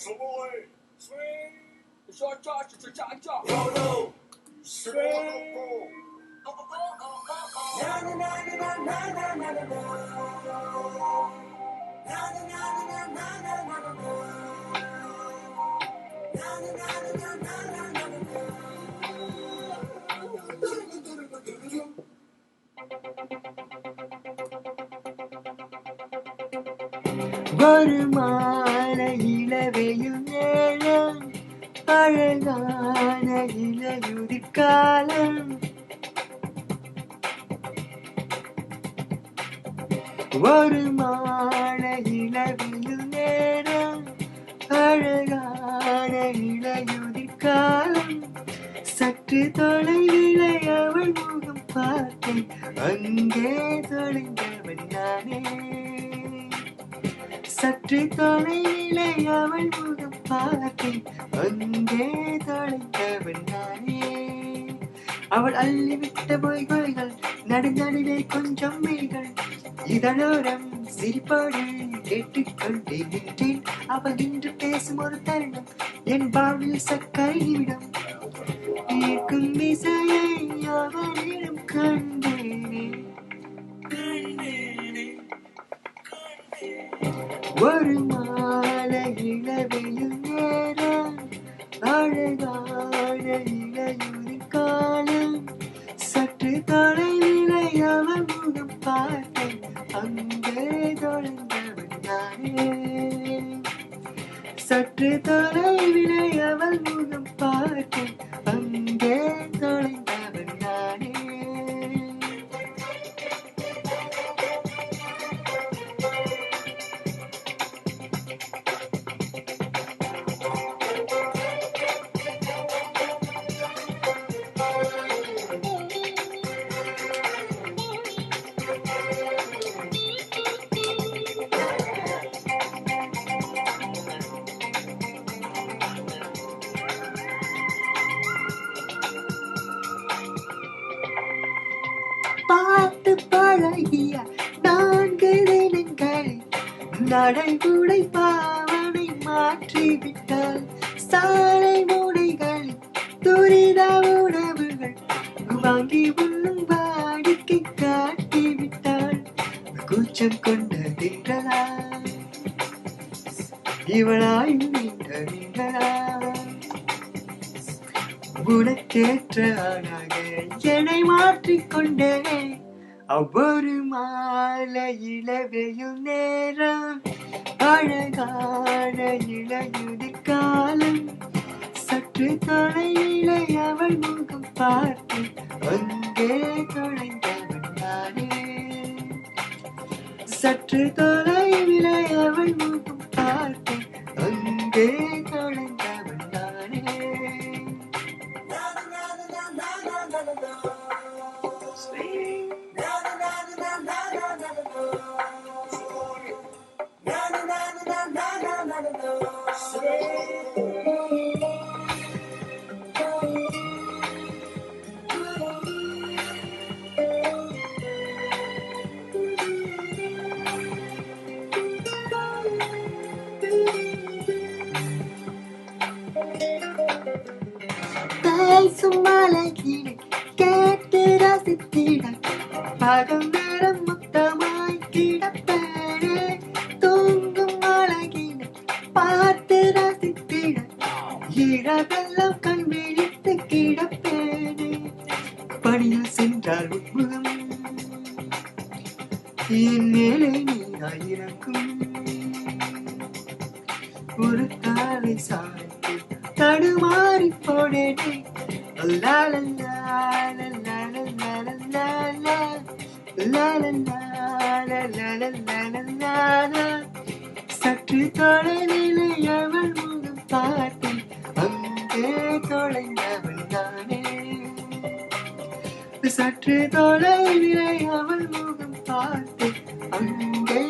什么味？水。cha cha cha cha cha. No no. Swing. Na na na na na na na na na. Na na na na na na na na na. Na na na na na na na na. ஒரு மாலையில வெயில் நேரம் அழகான இலையுதிர் காலம் ஒரு மாலையில வெயில் நேரம் அழகான இலையுதிர் காலம் சற்று தொலைவிலே அவள் முகம் பார்த்தேன் அங்கே தொலைந்தவன் நானே சற்று தொலைவிலே அவள் முகம் பார்த்தேன் அங்கே தொலைந்தவன் நானே அவள் அள்ளிவிட்ட பொய்கள் நடுநடுவே கொஞ்சம் மெய்கள் இதனோரம் சிரிப்போடு கேட்டுக்கொண்டே நின்றேன் அவள் நின்று பேசும் ஒரு தருணம் என் வாழ்வில் சக்கரையிடம் ஈர்க்கும் விசையை அவனிடம் கண்டேனே ஒரு மாலையில வெயில் நேரம் அழகான இலையுதிர் காலம் சற்று தொலைவிலே அவள் முகம் பார்த்தேன் அங்கே தொலைந்தவன் நானே சற்று தொலைவிலே அவள் முகம் பார்த்தேன் அங்கே தொலைந்தவன் நானே பார்த்து பழகிய 4 தினங்களில் நடைமுறை பாவனை மாற்றிவிட்டால் சாலை முனைகளில் துரித உணவுகள் வாங்கி உண்ணும் வாடிக்கை காட்டிவிட்டாள் கூச்சம் கொண்ட தின்றலா இவளாய் நின்றா உனக்கேற்ற ஆனாக என்னை மாற்றிக்கொண்டேனே ஒவ்வொரு மாலையில வெயில் நேரம் அழகான இலையுதிர் காலம் சற்று தொலைவிலே அவள் முகம் பார்த்து அங்கே தொலைந்தவன் நானே சற்று தொலைவிலே அவள் முகம் பார்த்து அங்கே தொலைந்தவன் நானே பேசும் அழகினை கேட்டு ரசித்திட பகல் நேரம் முத்தமாய் கிடப்பேனே தூங்கும் அழகினை பார்த்து ரசித்திட இரவெல்லாம் கண் விழித்து கிடப்பேனே பணியில் சென்றால் உட்முகம் என் மேலே நீராயிருக்கும் ஒரு காலை சாய்த்து தடுமாறி போனேனே சற்று தொலைவிலே அவள் முகம் பார்த்தேன் அங்கே தொலைந்தவள் நானே சற்று தொலைவிலே அவள் முகம் பார்த்தேன் அங்கே